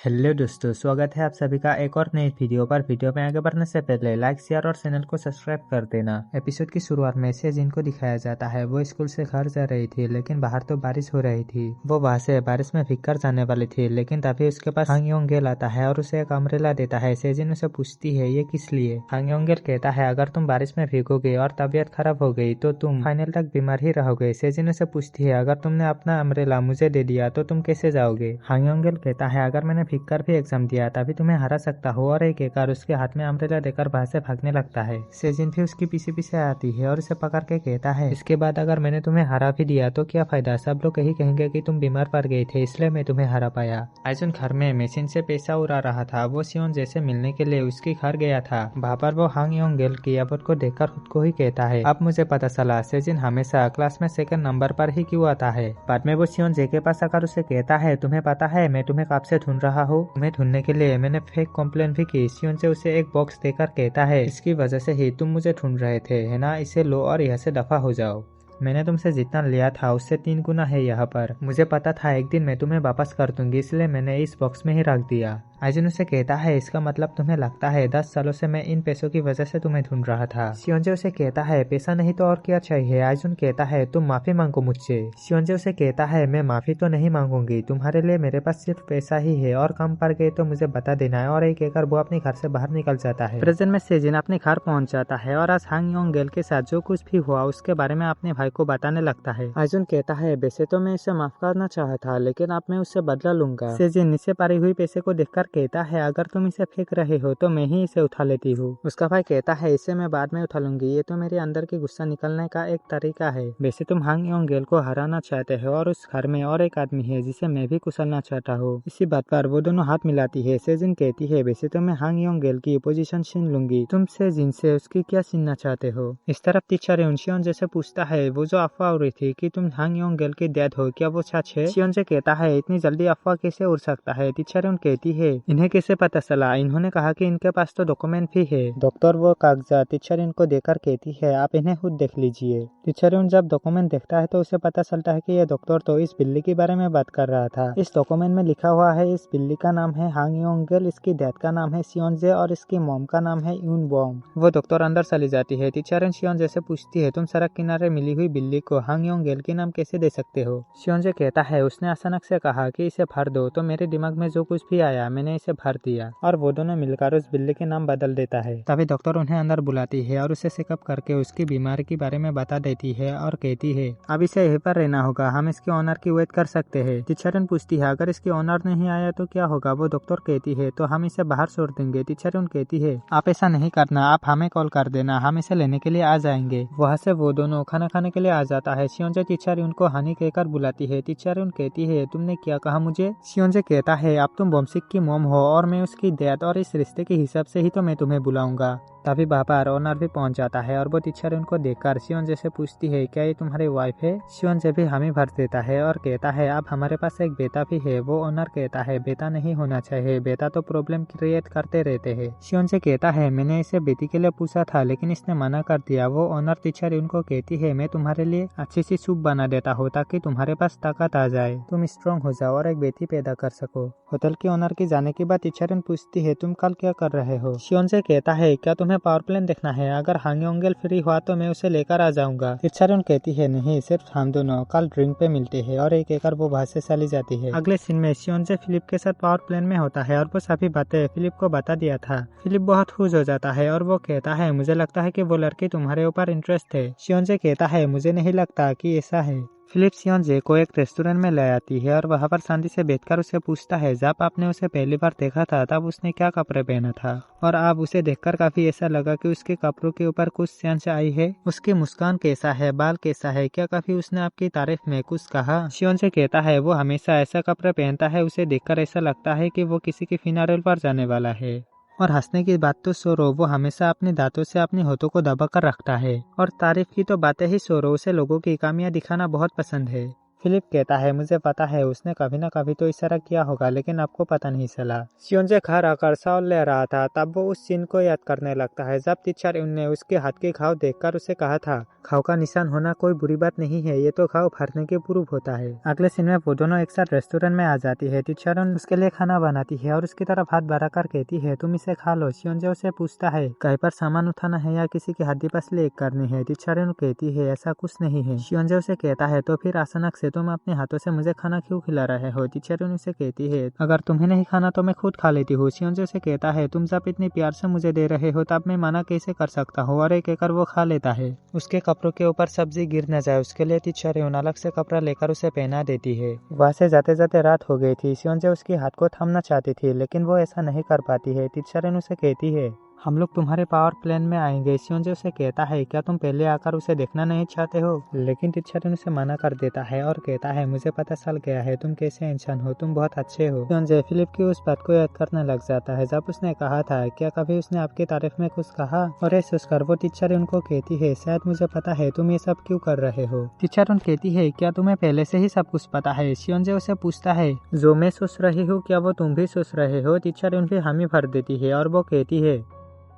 Hello दोस्तों, स्वागत है आप सभी का एक और नई वीडियो पर। वीडियो में आगे बढ़ने से पहले लाइक, शेयर और चैनल को सब्सक्राइब कर देना। एपिसोड की शुरुआत में से जिनको दिखाया जाता है वो स्कूल से घर जा रही थी, लेकिन बाहर तो बारिश हो रही थी। वो वहाँ से बारिश में भीगकर जाने वाली थी, लेकिन तभी उसके पास हांग योंगेल आता है और उसे एक अम्ब्रेला देता है। सेजिन उसे पूछती है ये किस लिए। हांग योंगेल कहता है अगर तुम बारिश में भीगोगे और तबीयत खराब हो गई तो तुम फाइनल तक बीमार ही रहोगे। सेजिन उसे पूछती है अगर तुमने अपना अम्ब्रेला मुझे दे दिया तो तुम कैसे जाओगे। हांग योंगेल कहता है अगर मैंने भीग कर भी एग्जाम दिया तभी तुम्हें हरा सकता हो, और एक कार उसके हाथ में अम्ब्रेला देकर वहां से भागने लगता है। सेजिन भी उसकी पीछे पीछे आती है और उसे पकड़ के कहता है इसके बाद अगर मैंने तुम्हें हरा भी दिया तो क्या फायदा, सब लोग यही कहेंगे कि तुम बीमार पड़ गए थे इसलिए मैं तुम्हें हरा पाया। आइजुन घर में मशीन से पैसा उड़ा रहा था। वो सियोन जैसे मिलने के लिए उसके घर गया था। वहाँ पर वो हांग योंगेल की आवाज को देखकर खुद को ही कहता है अब मुझे पता चला सेजिन हमेशा क्लास में सेकंड नंबर पर ही क्यों आता है। बाद में वो सियोन जे के पास आकर उसे कहता है तुम्हें पता है मैं तुम्हें कब से ढूंढ रहा हूँ, तुम्हें ढूंढने के लिए मैंने फेक कॉम्प्लेन भी की। सियोन से उसे एक बॉक्स देकर कहता है इसकी वजह से ही तुम मुझे ढूंढ रहे थे है ना, इसे लो और यहाँ से दफा हो जाओ। मैंने तुमसे जितना लिया था उससे 3 गुना है यहाँ पर। मुझे पता था एक दिन मैं तुम्हें वापस कर दूंगी, इसलिए मैंने इस बॉक्स में ही रख दिया। आइजुन उसे कहता है इसका मतलब तुम्हें लगता है 10 सालों से मैं इन पैसों की वजह से तुम्हें ढूंढ रहा था। सियोंजे उसे कहता है पैसा नहीं तो और क्या चाहिए। आइजुन कहता है तुम माफी मांगो मुझसे। सियोंजे उसे कहता है मैं माफी तो नहीं मांगूंगी, तुम्हारे लिए मेरे पास सिर्फ पैसा ही है और कम पड़ गए तो मुझे बता देना है। और एक कहकर वो अपने घर से बाहर निकल जाता है। प्रेजेंट में सेजिन अपने घर पहुंच जाता है और आज हांग योंगेल के साथ जो कुछ भी हुआ उसके बारे में अपने भाई को बताने लगता है। आइजुन कहता है वैसे तो मैं इसे माफ करना चाहा था, लेकिन अब मैं उससे बदला लूंगा। सेजिन नीचे पड़ी हुई पैसे को देखकर कहता है अगर तुम इसे फेंक रहे हो तो मैं ही इसे उठा लेती हूँ। उसका भाई कहता है इसे मैं बाद में उठा लूंगी, ये तो मेरे अंदर की गुस्सा निकलने का एक तरीका है। वैसे तुम हांग योंगेल को हराना चाहते हो और उस घर में और एक आदमी है जिसे मैं भी कुचलना चाहता हूँ। इसी बात पर वो दोनों हाथ मिलाती है। सेजिन कहती है वैसे तो मैं हांग योंगेल की पोजीशन छीन लूंगी, तुम सेजिन से उसकी क्या छीनना चाहते हो। इस तरफ टीचर सियोन जैसे पूछता है वो जो अफवाह उड़ रही थी कि तुम हांग योंगेल की डेथ हो क्या वो सच है। सियोन से कहता है इतनी जल्दी अफवाह कैसे उड़ सकता है। टीचर कहती है इन्हें कैसे पता चला, इन्होंने कहा कि इनके पास तो डॉक्यूमेंट भी है। डॉक्टर वो कागजात टीचर इनको देकर कहती है आप इन्हें खुद देख लीजिए। टीचर जब डॉक्यूमेंट देखता है तो उसे पता चलता है कि ये डॉक्टर तो इस बिल्ली के बारे में बात कर रहा था। इस डॉक्यूमेंट में लिखा हुआ है इस बिल्ली का नाम है हांग योंगेल, इसकी डैड का नाम है सियोनजे और इसकी मॉम का नाम है यून बॉम। वो डॉक्टर अंदर चली जाती है। टीचर सियोनजे से पूछती है तुम सड़क किनारे मिली हुई बिल्ली को हांग योंगेल के नाम कैसे दे सकते हो। सियोनजे कहता है उसने अचानक से कहा कि इसे भर दो तो मेरे दिमाग में जो कुछ भी आया मैंने इसे भर दिया, और वो दोनों मिलकर उस बिल्ली के नाम बदल देता है। तभी डॉक्टर उन्हें अंदर बुलाती है और उसे चेकअप करके उसकी बीमारी के बारे में बता देती है और कहती है अब इसे यहीं पर रहना होगा, हम इसके ओनर की वेट कर सकते हैं। टीचर पूछती है अगर इसके ओनर नहीं आया तो क्या होगा। वो डॉक्टर कहती है तो हम इसे बाहर छोड़ देंगे। टीचर कहती है आप ऐसा नहीं करना, आप हमें कॉल कर देना, हम इसे लेने के लिए आ जाएंगे। वहाँ से वो दोनों खाना खाने के लिए आ जाता है। सियोंजे टीचर उनको हानि कहकर बुलाती है। टीचर कहती है तुमने क्या कहा मुझे। सियोंजे कहता है अब तुम बोमसिक की मॉम हो और मैं उसकी डैड, और इस रिश्ते के हिसाब से ही तो मैं तुम्हें बुलाऊंगा। तभी वहाँ पर ओनर भी पहुंच जाता है और वो टीचर उनको देखकर सियोंजे से पूछती है क्या ये तुम्हारी वाइफ है। सियोंजे भी हामी भर देता है और कहता है अब हमारे पास एक बेटा भी है। वो ओनर कहता है बेटा नहीं होना चाहिए, बेटा तो प्रॉब्लम क्रिएट करते रहते हैं। सियोंजे कहता है मैंने इसे बेटी के लिए पूछा था लेकिन इसने मना कर दिया। वो ओनर टीचर उनको कहती है मैं तुम्हारे लिए अच्छी सी सूप बना देता हूँ ताकि तुम्हारे पास ताकत आ जाए, तुम स्ट्रॉन्ग हो जाओ और एक बेटी पैदा कर सको। होटल के ओनर के जाने के बाद टीचर पूछती है तुम कल क्या कर रहे हो। सियोंजे कहता है क्या तुम्हें पावर प्लेन देखना है, अगर हांग योंगेल फ्री हुआ तो मैं उसे लेकर आ जाऊंगा। टीचर कहती है नहीं सिर्फ हम दोनों कल ड्रिंक पे मिलते हैं, और एक एकड़ वो वहाँ से चली जाती है। अगले सीन में सियोंजे फिलिप के साथ पावर प्लेन में होता है और वो सभी बातें फिलिप को बता दिया था। फिलिप बहुत खुश हो जाता है और वो कहता है मुझे लगता है कि वो लड़की तुम्हारे ऊपर इंटरेस्ट है। सियोंजे कहता है मुझे नहीं लगता कि ऐसा है। फिलिप सियोंजे को एक रेस्टोरेंट में ले आती है और वहाँ पर शांति से बैठकर उसे पूछता है जब आपने उसे पहली बार देखा था तब उसने क्या कपड़े पहना था, और अब उसे देखकर काफी ऐसा लगा कि उसके कपड़ों के ऊपर कुछ सेंस आई है। उसकी मुस्कान कैसा है, बाल कैसा है, क्या काफी उसने आपकी तारीफ में कुछ कहा। सियोंजे कहता है वो हमेशा ऐसा कपड़े पहनता है, उसे देखकर ऐसा लगता है कि वो किसी की फिनारल पर जाने वाला है। और हंसने की बात तो छोड़ो, वो हमेशा अपने दांतों से अपने होठों को दबा कर रखता है। और तारीफ की तो बातें ही छोड़ो, उसे लोगों की कामियां दिखाना बहुत पसंद है। फिलिप कहता है मुझे पता है उसने कभी ना कभी तो इशारा किया होगा लेकिन आपको पता नहीं चला। शियोंजे घर आकर शावर ले रहा था तब वो उस सीन को याद करने लगता है जब टीचर युन ने उसके हाथ के घाव देखकर उसे कहा था घाव का निशान होना कोई बुरी बात नहीं है, ये तो घाव भरने के प्रूफ होता है। अगले सीन में वो दोनों एक साथ रेस्टोरेंट में आ जाती है। टीचर युन उसके लिए खाना बनाती है और उसकी तरफ हाथ बढ़ाकर कहती है तुम इसे खा लो। शियोंजे उसे पूछता है कहीं पर सामान उठाना है या किसी की हड्डी पसली एक करनी है। टीचर युन कहती है ऐसा कुछ नहीं है। शियोंजे उसे कहता है तो फिर अचानक से तुम अपने हाथों से मुझे खाना क्यों खिला रहे हो। टीचर युन उसे कहती है अगर तुम्हें नहीं खाना तो मैं खुद खा लेती हूँ। शियोंजे उसे कहता है तुम जब इतने प्यार से मुझे दे रहे हो तब मैं मना कैसे कर सकता हूँ, और एक कहकर वो खा लेता है। उसके कपड़ों के ऊपर सब्जी गिर न जाए उसके लिए टीचर युन अलग से कपड़ा लेकर उसे पहना देती है। वहाँ से जाते जाते रात हो गई थी। शियोंजे उसके हाथ को थामना चाहती थी लेकिन वो ऐसा नहीं कर पाती है। टीचर युन उसे कहती है हम लोग तुम्हारे पावर प्लेन में आएंगे। शियोंजे उसे कहता है क्या तुम पहले आकर उसे देखना नहीं चाहते हो, लेकिन टीचर युन उसे मना कर देता है और कहता है मुझे पता चल गया है तुम कैसे इंसान हो, तुम बहुत अच्छे हो। शियोंजे फिलिप की उस बात को याद करने लग जाता है जब उसने कहा था क्या कभी उसने आपकी तारीफ में कुछ कहा, और ऐसे सोचकर वो टीचर युन को कहती है शायद मुझे पता है तुम ये सब क्यों कर रहे हो। टीचर युन कहती है क्या तुम्हें पहले से ही सब कुछ पता है। शियोंजे उसे पूछता है जो मैं सोच रही हूँ क्या वो तुम भी सोच रहे हो। टीचर युन भी हामी भर देती है और वो कहती है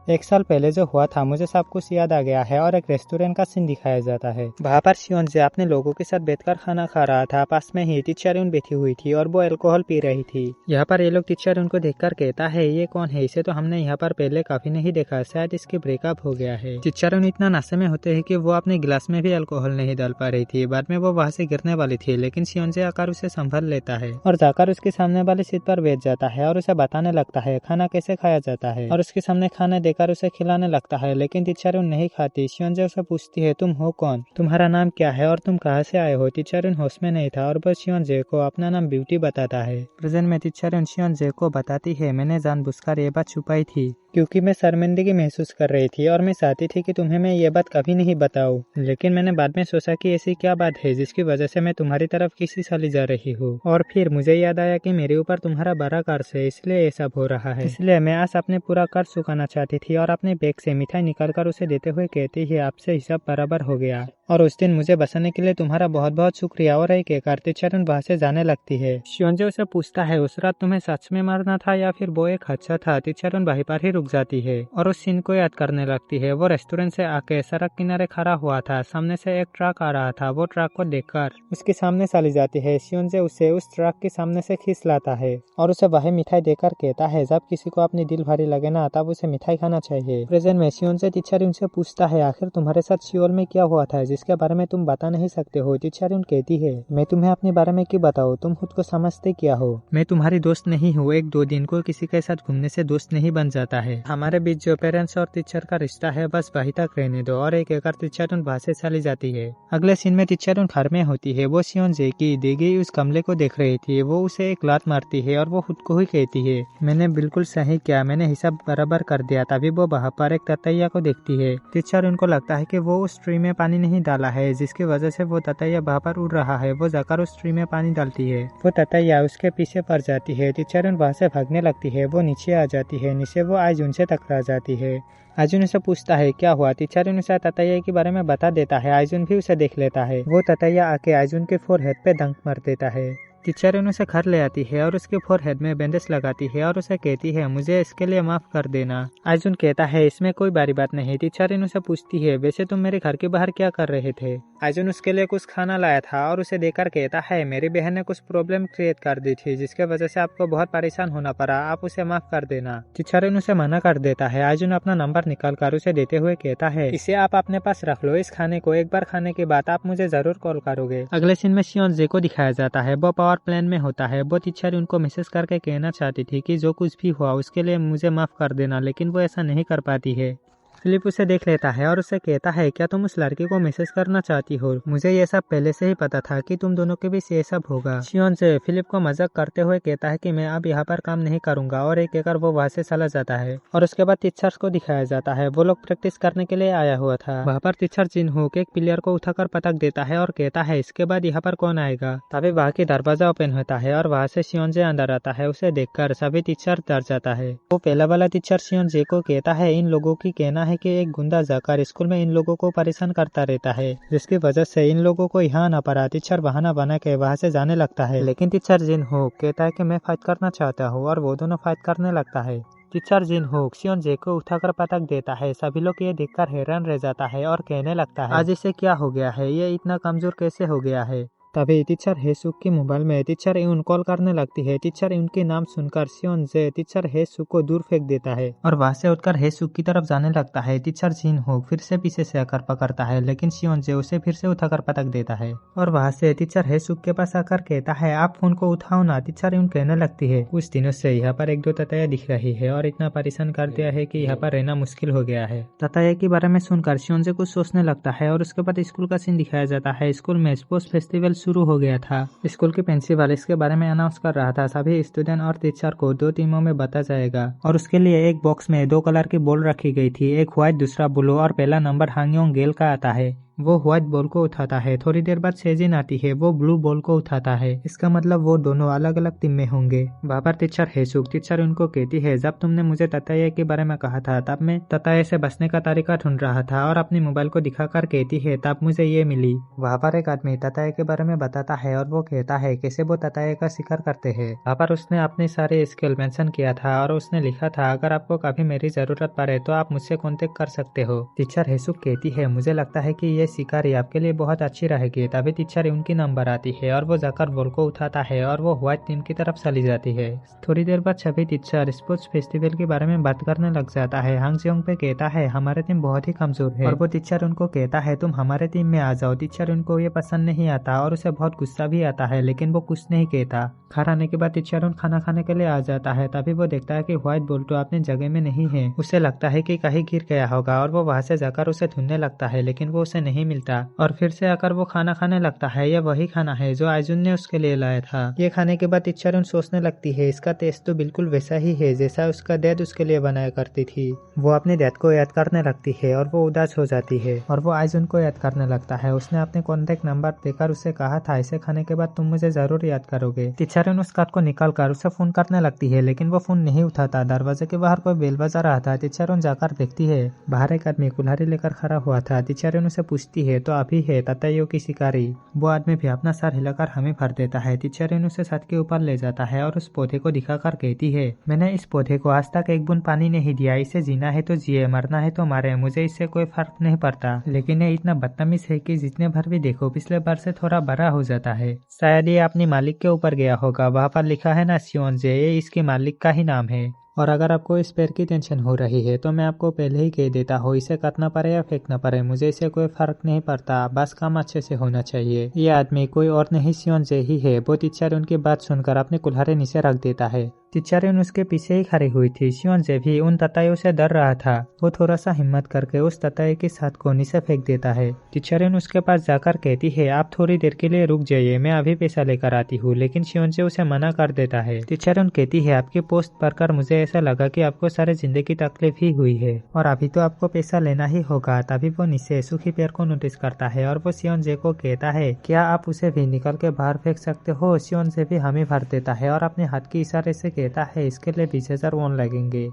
एक साल पहले जो हुआ था मुझे सब कुछ याद आ गया है, और एक रेस्टोरेंट का सीन दिखाया जाता है। वहाँ पर शियोंजे अपने लोगों के साथ बैठकर खाना खा रहा था। पास में ही टीचर युन बैठी हुई थी और वो अल्कोहल पी रही थी। यहाँ पर ये लोग टीचर युन को देखकर कहता है ये कौन है, इसे तो हमने यहाँ पर पहले कभी नहीं देखा, शायद इसकी ब्रेकअप हो गया है। टीचर युन इतना नशे में होते हैं कि वो अपने गिलास में भी अल्कोहल नहीं डाल पा रही थी। बाद में वो वहाँ से गिरने वाली थी लेकिन शियोंजे आकर उसे संभाल लेता है और जाकर उसके सामने वाली सीट पर बैठ जाता है और उसे बताने लगता है खाना कैसे खाया जाता है, और उसके सामने खाना देकर उसे खिलाने लगता है लेकिन टीचर युन नहीं खाती। शियोंजे उसे पूछती है तुम हो कौन, तुम्हारा नाम क्या है और तुम कहाँ से आए हो। टीचर युन होश में नहीं था और वो शियोंजे को अपना नाम ब्यूटी बताता है। प्रेजेंट में टीचर युन शियोंजे को बताती है मैंने जानबूझकर ये बात छुपाई थी क्योंकि मैं शर्मिंदगी महसूस कर रही थी और मैं चाहती थी कि तुम्हें मैं ये बात कभी नहीं बताऊं, लेकिन मैंने बाद में सोचा कि ऐसी क्या बात है जिसकी वजह से मैं तुम्हारी तरफ किसी चली जा रही हूँ, और फिर मुझे याद आया कि मेरे ऊपर तुम्हारा बड़ा कर्ज है इसलिए ये सब हो रहा है। इसलिए मैं आज अपने पूरा कर्ज चुकाना चाहती थी और अपने बैग से मिठाई निकालकर उसे देते हुए कहती है आपसे हिसाब बराबर हो गया, और उस दिन मुझे बचाने के लिए तुम्हारा बहुत बहुत शुक्रिया। और एक टीचर युन वहाँ से जाने लगती है। शियोंजे उसे पूछता है उस रात तुम्हें सच में मारना था या फिर वो एक हादसा था। टीचर युन वहीं पर ही रुक जाती है और उस सीन को याद करने लगती है। वो रेस्टोरेंट से आके सड़क किनारे खड़ा हुआ था, सामने से एक ट्रक आ रहा था। वो ट्रक को देखकर उसके सामने चली जाती है। शियोंजे उसे उस ट्रक के सामने से खींच लाता है और उसे वही मिठाई देकर कहता है जब किसी को अपनी दिल भारी लगे ना तब उसे मिठाई खाना चाहिए। प्रेजेंट में शियोंजे टीचर युन से पूछता है आखिर तुम्हारे साथ सियोल में क्या हुआ था जिसके बारे में तुम बता नहीं सकते हो। टीचर युन कहती है मैं तुम्हें अपने बारे में क्यों बताऊं, तुम खुद को समझते क्या हो, मैं तुम्हारी दोस्त नहीं हूँ। एक दो दिन को किसी के साथ घूमने से दोस्त नहीं बन जाता है, हमारे बीच जो पेरेंट्स और टीचर का रिश्ता है बस वहीं तक रहने दो। और एक टीचर युन वहाँ से चली जाती है। अगले सीन में टीचर युन घर में होती है। वो शियोंजे की दी गई उस गमले को देख रही थी। वो उसे एक लात मारती है और वो खुद को ही कहती है मैंने बिल्कुल सही किया, मैंने हिसाब बराबर कर दिया। तभी वो वहाँ पर एक ततैया को देखती है। टीचर युन को लगता है कि वो उस ट्री में पानी नहीं डाला है जिसकी वजह से वो ततैया वहाँ पर उड़ रहा है। वो जाकर उस ट्री में पानी डालती है। वो ततैया उसके पीछे पड़ जाती है। टीचर युन वहाँ से भागने लगती है। वो नीचे आ जाती है। नीचे वो आइजुन से टकरा जाती है। आइजुन उसे पूछता है क्या हुआ। टीचर युन उसे ततैया के बारे में बता देता है। आइजुन भी उसे देख लेता है। वो ततैया आके आइजुन के फोरहेड पे दंक मार देता है। टीचर युन उसे घर ले आती है और उसके फोरहेड में बैंडेज लगाती है और उसे कहती है मुझे इसके लिए माफ कर देना। आइजुन कहता है इसमें कोई बड़ी बात नहीं। टीचर युन उसे पूछती है वैसे तुम मेरे घर के बाहर क्या कर रहे थे। आइजुन उसके लिए कुछ खाना लाया था और उसे देकर कहता है मेरी बहन ने कुछ प्रॉब्लम क्रिएट कर दी थी जिसके वजह से आपको बहुत परेशान होना पड़ा, आप उसे माफ कर देना। टीचर युन उसे मना कर देता है। आइजुन अपना नंबर निकाल कर उसे देते हुए कहता है इसे आप अपने पास रख लो, इस खाने को एक बार खाने के बाद आप मुझे जरूर कॉल करोगे। अगले सीन में शियोंजे को दिखाया जाता है। वो पावर प्लान में होता है। वो टीचर युन को मैसेज करके कहना चाहती थी कि जो कुछ भी हुआ उसके लिए मुझे माफ कर देना, लेकिन वो ऐसा नहीं कर पाती है। फिलिप उसे देख लेता है और उसे कहता है क्या तुम उस लड़की को मैसेज करना चाहती हो, मुझे ये सब पहले से ही पता था कि तुम दोनों के बीच ये सब होगा। शियोंजे फिलिप को मजाक करते हुए कहता है कि मैं अब यहाँ पर काम नहीं करूंगा, और एक कहकर वो वहाँ से चला जाता है। और उसके बाद टीचर्स को दिखाया जाता है। वो लोग प्रैक्टिस करने के लिए आया हुआ था। वहाँ पर टीचर जिन हुक एक प्लेयर को उठाकर पटक देता है और कहता है इसके बाद यहाँ पर कौन आएगा। तभी वहाँ की दरवाजा ओपन होता है और वहाँ से शियोंजे अंदर आता है। उसे देखकर सभी टीचर डर जाता है। वो पहला वाला टीचर शियोंजे को कहता है इन लोगों की कहना है है कि एक गुंडा जाकर स्कूल में इन लोगों को परेशान करता रहता है, जिसकी वजह से इन लोगों को यहाँ आना पड़ा। टीचर बहाना बना के वहाँ से जाने लगता है, लेकिन टीचर जिन हो कहता है कि मैं फाइट करना चाहता हूँ और वो दोनों फाइट करने लगता है। टीचर जिन हो सियोन जे को उठाकर पटक देता है। सभी लोग ये देखकर हैरान रह जाता है और कहने लगता है आज इसे क्या हो गया है, ये इतना कमजोर कैसे हो गया है। तभी टीचर हेसुक की मोबाइल में टीचर यून कॉल करने लगती है। टीचर यून के नाम सुनकर सियोन जे टीचर हेसुक को दूर फेंक देता है और वहां से उठकर हेसुक की तरफ जाने लगता है। टीचर जिन हो फिर से पीछे से आकर पकड़ता है, लेकिन सियोन जे उसे फिर से उठाकर पटक देता है और वहां से टीचर हेसुक के पास आकर कहता है आप फोन को उठाओ ना। टीचर यून कहने लगती है कुछ दिनों से यहाँ पर एक दो तताया दिख रही है और इतना परेशान कर दिया है कि यहाँ पर रहना मुश्किल हो गया है। तताया के बारे में सुनकर सियोन जे कुछ सोचने लगता है और उसके बाद स्कूल का सीन दिखाया जाता है। स्कूल में स्पोर्ट्स फेस्टिवल शुरू हो गया था। स्कूल की प्रिंसिपल इसके बारे में अनाउंस कर रहा था। सभी स्टूडेंट और टीचर को 2 टीमों में बांटा जाएगा और उसके लिए एक बॉक्स में 2 कलर की बॉल रखी गई थी, एक व्हाइट दूसरा ब्लू और पहला नंबर हांगयोंग गेल का आता है। वो व्हाइट बॉल को उठाता है। थोड़ी देर बाद सेजिन आती है, वो ब्लू बॉल को उठाता है। इसका मतलब वो दोनों अलग अलग टीम में होंगे। वहाँ पर टीचर हेसुक टीचर उनको कहती है जब तुमने मुझे तताया के बारे में कहा था तब मैं तताया से बचने का तरीका ढूंढ रहा था और अपनी मोबाइल को दिखाकर कहती है तब मुझे ये मिली। वहाँ पर एक आदमी तताया के बारे में बताता है और वो कहता है कैसे वो तताया का शिकार करते हैं। वहाँ पर उसने अपने सारे स्किल मेंशन किया था और उसने लिखा था अगर आपको कभी मेरी जरूरत पड़े तो आप मुझसे कॉन्टेक्ट कर सकते हो। टीचर हेसुक कहती है मुझे लगता है कि ये शिकारी आपके लिए बहुत अच्छी रहेगी। तभी टीचर उनकी नंबर आती है और वो जाकर बॉल को उठाता है और वो व्हाइट टीम की तरफ चली जाती है। थोड़ी देर बाद सभी टीचर स्पोर्ट्स फेस्टिवल के बारे में बात करने लग जाता है। हांगजियोंग पे कहता है हमारे टीम बहुत ही कमजोर है और वो टीचर उनको कहता है तुम हमारे टीम में आ जाओ। टीचर उनको ये पसंद नहीं आता और उसे बहुत गुस्सा भी आता है, लेकिन वो कुछ नहीं कहता। घर आने के बाद टीचर उन खाना खाने के लिए आ जाता है। तभी वो देखता है कि व्हाइट बॉल तो अपनी जगह में नहीं है। उसे लगता है कि कहीं गिर गया होगा और वो वहां से जाकर उसे ढूंढने लगता है, लेकिन वो उसे नहीं मिलता और फिर से आकर वो खाना खाने लगता है। यह वही खाना है जो आइजुन ने उसके लिए लाया था। ये खाने के बाद टीचर उन सोचने लगती है इसका टेस्ट तो बिल्कुल वैसा ही है जैसा उसका डैड उसके लिए बनाया करती थी। वो अपने डैड को याद करने लगती है और वो उदास हो जाती है और वो आइजुन को याद करने लगता है। उसने अपने कॉन्टेक्ट नंबर देकर उसे कहा था इसे खाने के बाद तुम मुझे जरूर याद करोगे। टीचर उन उस कार्ड को निकाल कर उसे फोन करने लगती है, लेकिन वो फोन नहीं उठाता। दरवाजे के बाहर कोई बेल बजा रहा था। टीचर उन जाकर देखती है बाहर एक आदमी कुल्हाड़ी लेकर खड़ा हुआ था। टीचर उन उसे पूछती है तो अभी है ततायो की शिकारी। वो आदमी भी अपना सर हिलाकर हमें भर देता है। टीचर इन उसे छत के ऊपर ले जाता है और उस पौधे को दिखाकर कहती है मैंने इस पौधे को आज तक एक बूंद पानी नहीं दिया। इसे जीना है तो जिए, मरना है तो मरे, मुझे इससे कोई फर्क नहीं पड़ता। लेकिन ये इतना बदतमीज है कि जितने भर भी देखो पिछले बार से थोड़ा बड़ा हो जाता है। शायद ये अपने मालिक के ऊपर गया होगा। वहाँ पर लिखा है ना सियोन जे, ये इसके मालिक का ही नाम है। और अगर आपको इस पेड़ की टेंशन हो रही है तो मैं आपको पहले ही कह देता हूँ इसे काटना पड़े या फेंकना पड़े, मुझे इससे कोई फर्क नहीं पड़ता, बस काम अच्छे से होना चाहिए। ये आदमी कोई और नहीं सियोन जे ही है। वो टीचर उनकी बात सुनकर अपने कुल्हाड़े नीचे रख देता है। टीचर उन उसके पीछे ही खड़ी हुई थी। सियोन जे भी उन ततायों से डर रहा था। वो थोड़ा सा हिम्मत करके उस तताये के साथ को नीचे फेंक देता है। टीचर उन उसके पास जाकर कहती है आप थोड़ी देर के लिए रुक जाइए, मैं अभी पैसा लेकर आती हूँ, लेकिन सियोन जे उसे मना कर देता है। टीचर उन कहती है आपकी पोस्ट पढ़कर मुझे ऐसा लगा कि आपको सारे जिंदगी तकलीफ ही हुई है और अभी तो आपको पैसा लेना ही होगा। तभी वो नीचे सूखी पेड़ को नोटिस करता है और वो सियोन जे को कहता है क्या आप उसे भी निकल के बाहर फेंक सकते हो। सियोन जे भी हमें भर देता है और अपने हाथ के इशारे से कहता है इसके लिए 20,000 वॉन लगेंगे।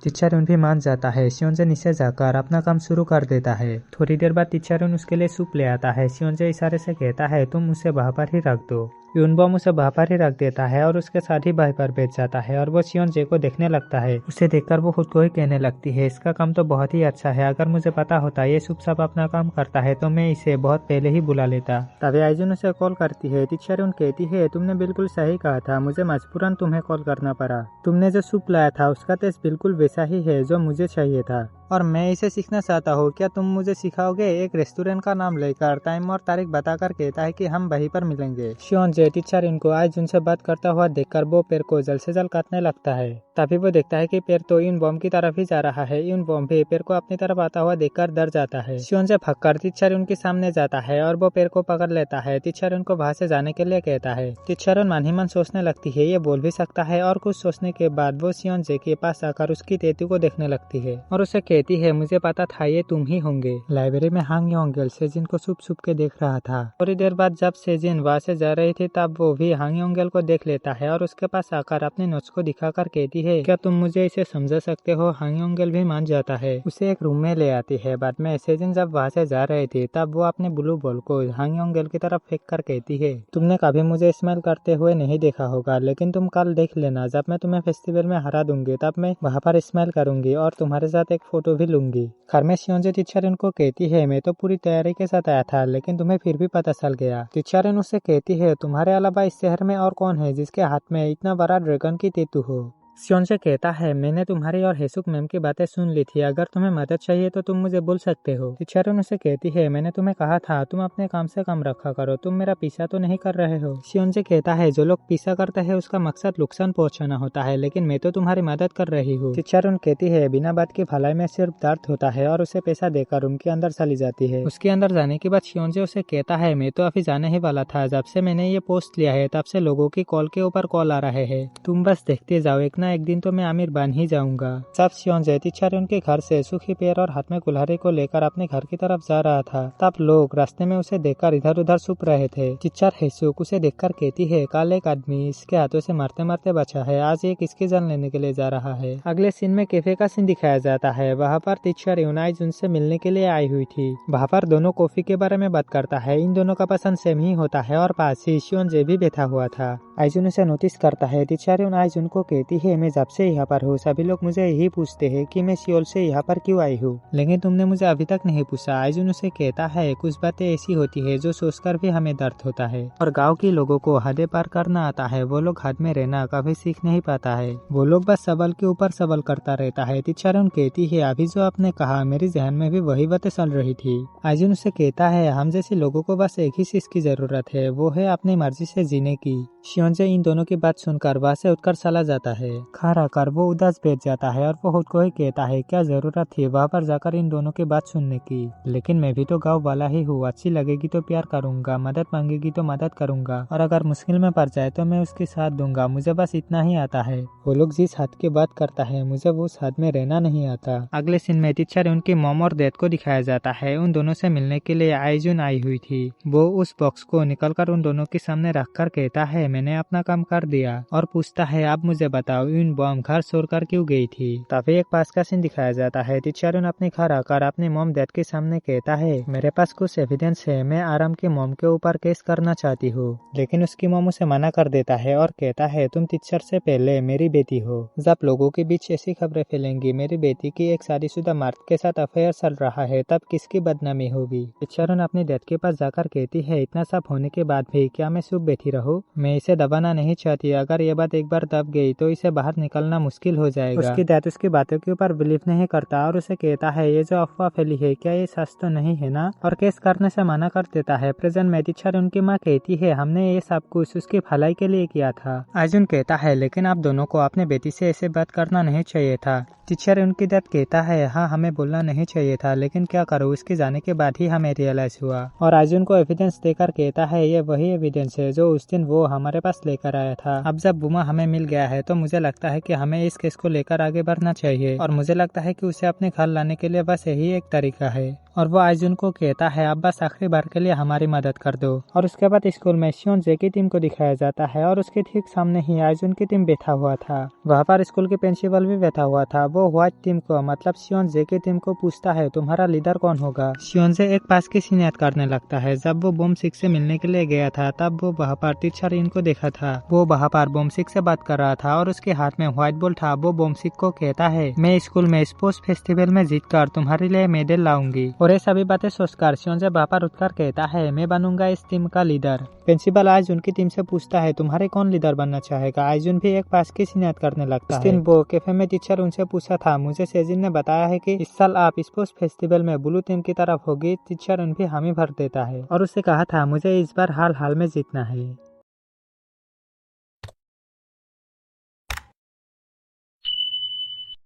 टीचर उन भी मान जाता है। सियोन जे नीचे जाकर अपना काम शुरू कर देता है। थोड़ी देर बाद टीचर उन उसके लिए सूप ले आता है। सियोन जे इशारे से कहता है तुम उसे वहाँ पर ही रख दो। यूनबॉम उसे वहाँ पर ही रख देता है और उसके साथ ही बाई पर बैठ जाता है और वो सियोन जे को देखने लगता है। उसे देखकर वो खुद को ही कहने लगती है इसका काम तो बहुत ही अच्छा है, अगर मुझे पता होता ये सुप सब अपना काम करता है तो मैं इसे बहुत पहले ही बुला लेता। तभी आइजुन उसे कॉल करती है। टीचर उन कहती है तुमने बिल्कुल सही कहा था, मुझे मजबूरन तुम्हें कॉल करना पड़ा। तुमने जो सूप लाया था उसका टेस्ट बिल्कुल वैसा ही है जो मुझे चाहिए था और मैं इसे सीखना चाहता हूँ। क्या तुम मुझे सिखाओगे। एक रेस्टोरेंट का नाम लेकर टाइम और तारीख बताकर कहता है कि हम वहीं पर मिलेंगे। सियोन जे टीचर इनको आइजुन से बात करता हुआ देखकर वो पेड़ को जल्द से जल्द काटने लगता है। तभी वो देखता है कि पेड़ तो इन बॉम्ब की तरफ ही जा रहा है। इन बॉम्ब भी पेड़ को अपनी तरफ आता हुआ देखकर डर जाता है। सियोन जे भागकर टीचर उनके सामने जाता है और वो पेड़ को पकड़ लेता है। टीचर उनको वहाँ से जाने के लिए कहता है। टीचर उन मन ही मन सोचने लगती है ये बोल भी सकता है और कुछ सोचने के बाद वो सियोन जे के पास आकर उसकी टेटू को देखने लगती है और उसे कहती है मुझे पता था ये तुम ही होंगे। लाइब्रेरी में हांग योंगेल सेजिन को छुप छुप के देख रहा था। थोड़ी देर बाद जब सेजिन वहाँ से जा रही थी तब वो भी हांग योंगेल को देख लेता है और उसके पास आकर अपने नोट्स को दिखाकर कहती है क्या तुम मुझे इसे समझा सकते हो। हांग योंगेल भी मान जाता है, उसे एक रूम में ले आती है। बाद में सेजिन जब वहाँ से जा रही थी तब वो अपने ब्लू बॉल को हांग योंगेल की तरफ फेंक कर कहती है तुमने कभी मुझे स्माइल करते हुए नहीं देखा होगा, लेकिन तुम कल देख लेना जब मैं तुम्हें फेस्टिवल में हरा दूंगी तब मैं वहाँ पर स्माइल करूंगी और तुम्हारे साथ एक फोटो भी लूंगी। घर में शियोंजे टीचर को कहती है मैं तो पूरी तैयारी के साथ आया था लेकिन तुम्हें फिर भी पता चल गया। टीचर उससे कहती है तुम्हारे अलावा इस शहर में और कौन है जिसके हाथ में इतना बड़ा ड्रैगन की टैटू हो। शियोंजे कहता है मैंने तुम्हारी और हेसुक मैम की बातें सुन ली थी, अगर तुम्हें मदद चाहिए तो तुम मुझे बोल सकते हो। टीचर उसे कहती है मैंने तुम्हें कहा था तुम अपने काम से काम रखा करो, तुम मेरा पीछा तो नहीं कर रहे हो। शियोंजे कहता है जो लोग पीछा करते हैं उसका मकसद नुकसान पहुंचाना होता है, लेकिन मैं तो तुम्हारी मदद कर रही हूँ। टीचर कहती है बिना बात की भलाई में सिर्फ दर्द होता है और उसे पैसा देकर रूम के अंदर चली जाती है। उसके अंदर जाने के बाद शियोंजे उसे कहता है मैं तो अभी जाने ही वाला था, जब से मैंने ये पोस्ट लिया है तब से लोगों की कॉल के ऊपर कॉल आ रहे हैं, तुम बस देखते जाओ, एक दिन तो मैं आमिर बन ही जाऊंगा। जब शियोंजे टीचर उनके घर से सूखी पैर और हाथ में कुल्हाड़ी को लेकर अपने घर की तरफ जा रहा था तब लोग रास्ते में उसे देखकर इधर उधर छुप रहे थे। टीचर हेसुक उसे देखकर कहती है कल एक आदमी इसके हाथों से मारते मारते बचा है, आज ये किसकी जान लेने के लिए जा रहा है। अगले सीन में कैफे का सीन दिखाया जाता है। वहाँ पर टीचर यूनाइज उनसे मिलने के लिए आई हुई थी। वहाँ पर दोनों कॉफी के बारे में बात करता है। इन दोनों का पसंद सेम ही होता है और पास ही शियोंजे भी बैठा हुआ था। आइजुन उसे नोटिस करता है। टीचर आइजुन को कहती है मैं जब से यहाँ पर हूँ सभी लोग मुझे यही पूछते हैं कि मैं सियोल से यहाँ पर क्यों आई हूँ, लेकिन तुमने मुझे अभी तक नहीं पूछा। आइजुन उसे कहता है कुछ बातें ऐसी होती है जो सोचकर भी हमें दर्द होता है और गाँव के लोगों को हदें पार करना आता है, वो लोग हद में रहना कभी सीख नहीं पाता है, वो लोग बस सवाल के ऊपर सवाल करता रहता है। टीचर कहती है अभी जो आपने कहा मेरी जहन में भी वही बातें चल रही थी। आइजुन उसे कहता है हम जैसे लोगों को बस एक ही चीज की जरूरत है, वो है अपनी मर्जी से जीने की। शियोंजे इन दोनों की बात सुनकर वहाँ से उठकर चला जाता है। घर आकर वो उदास बैठ जाता है और वो खुद को ही कहता है क्या जरूरत थी वहाँ पर जाकर इन दोनों की बात सुनने की, लेकिन मैं भी तो गाँव वाला ही हूँ, अच्छी लगेगी तो प्यार करूंगा, मदद मांगेगी तो मदद करूंगा और अगर मुश्किल में पड़ जाए तो मैं उसके साथ दूंगा, मुझे बस इतना ही आता है। वो लोग जिस हद की बात करता है मुझे वो उस हद में रहना नहीं आता। अगले सीन में टीचर उनकी मॉम और डैड को दिखाया जाता है। उन दोनों से मिलने के लिए आइजुन आई हुई थी। वो उस बॉक्स को निकलकर उन दोनों के सामने रखकर कहता है मैंने अपना काम कर दिया और पूछता है अब मुझे बताओ इन बॉम घर छोड़कर क्यों गई थी। तभी एक पास का सीन दिखाया जाता है। टीचर अपने घर आकर अपने मॉम डैड के सामने कहता है मेरे पास कुछ एविडेंस है, मैं आराम की मॉम के ऊपर केस करना चाहती हूँ, लेकिन उसकी मॉम उसे मना कर देता है और कहता है तुम टीचर से पहले मेरी बेटी हो, जब लोगों के बीच ऐसी खबरें फैलेंगी मेरी बेटी की एक शादीशुदा मर्द के साथ अफेयर चल रहा है तब किसकी बदनामी होगी। टीचर अपने डैड के पास जाकर कहती है इतना सब होने के बाद भी क्या मैं चुप बैठी रहूं, मैं इसे दबाना नहीं चाहती, अगर ये बात एक बार दब गई तो इसे बाहर निकलना मुश्किल हो जाएगा। उसकी डैड उसकी बातों के ऊपर बिलीव नहीं करता और उसे कहता है ये जो अफवाह फैली है क्या ये सच तो नहीं है ना, और केस करने से मना कर देता है। प्रेजेंट में टीचर उनकी माँ कहती है हमने ये सब कुछ उसकी भलाई के लिए किया था। आइजुन कहता है लेकिन आप दोनों को अपने बेटी से ऐसे बात करना नहीं चाहिए था। टीचर उनकी डैड कहता है हाँ हमें बोलना नहीं चाहिए था, लेकिन क्या करूँ उसके जाने के बाद ही हमें रियलाइज हुआ। और आइजुन को एविडेंस देकर कहता है ये वही एविडेंस है जो उस दिन वो हमारे पास लेकर आया था। अब जब बुमा हमें मिल गया है तो मुझे लगता है कि हमें इस केस को लेकर आगे बढ़ना चाहिए और मुझे लगता है कि उसे अपने घर लाने के लिए बस यही एक तरीका है। और वो आइजुन को कहता है अब बस आखिरी बार के लिए हमारी मदद कर दो। और उसके बाद स्कूल में शियोंजे की टीम को दिखाया जाता है और उसके ठीक सामने ही आइजुन की टीम बैठा हुआ था। वहाँ पर स्कूल के प्रिंसिपल भी बैठा हुआ था। वो व्हाइट टीम को मतलब शियोंजे की टीम को पूछता है तुम्हारा लीडर कौन होगा। शियोंजे एक पास की सीन याद करने लगता है। जब वो बॉम सिक्स से मिलने के लिए गया था तब वो वहाँ पर टीचर इनको देखा था। वो वहाँ पर बॉम सिक्स से बात कर रहा था और उसके हाथ में व्हाइट बॉल था। वो बॉम सिक्स को कहता है मैं स्कूल में स्पोर्ट्स फेस्टिवल में जीत कर तुम्हारे लिए मेडल लाऊंगी। और ये सभी बातें सोचकर शियोंजे बापर उठकर कहता है मैं बनूंगा इस टीम का लीडर। प्रिंसिपल आइजुन की टीम से पूछता है तुम्हारे कौन लीडर बनना चाहेगा। आइजुन भी एक पास की सीन याद करने लगता है। वो कैफे में टीचर उनसे पूछा था मुझे सेजिन ने बताया है कि इस साल आप स्पोर्ट्स फेस्टिवल में ब्लू टीम की तरफ होगी। टीचर उन भी हामी भर देता है और उससे कहा था मुझे इस बार हाल हाल में जीतना है।